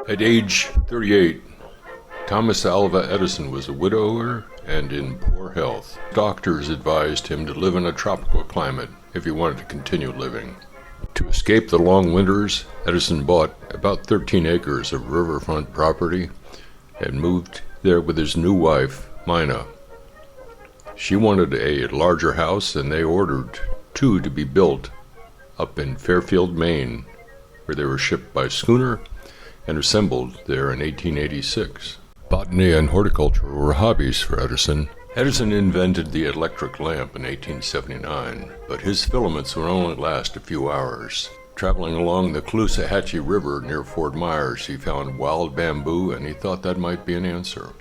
At age 38, Thomas Alva Edison was a widower and in poor health. Doctors advised him to live in a tropical climate if he wanted to continue living. To escape the long winters, Edison bought about 13 acres of riverfront property and moved there with his new wife, Mina. She wanted a larger house, and they ordered 2 to be built up in Fairfield, Maine, where they were shipped by schooner and assembled there in 1886. Botany and horticulture were hobbies for Edison. Edison invented the electric lamp in 1879, but his filaments would only last a few hours. Traveling along the Caloosahatchee River near Fort Myers, he found wild bamboo, and he thought that might be an answer.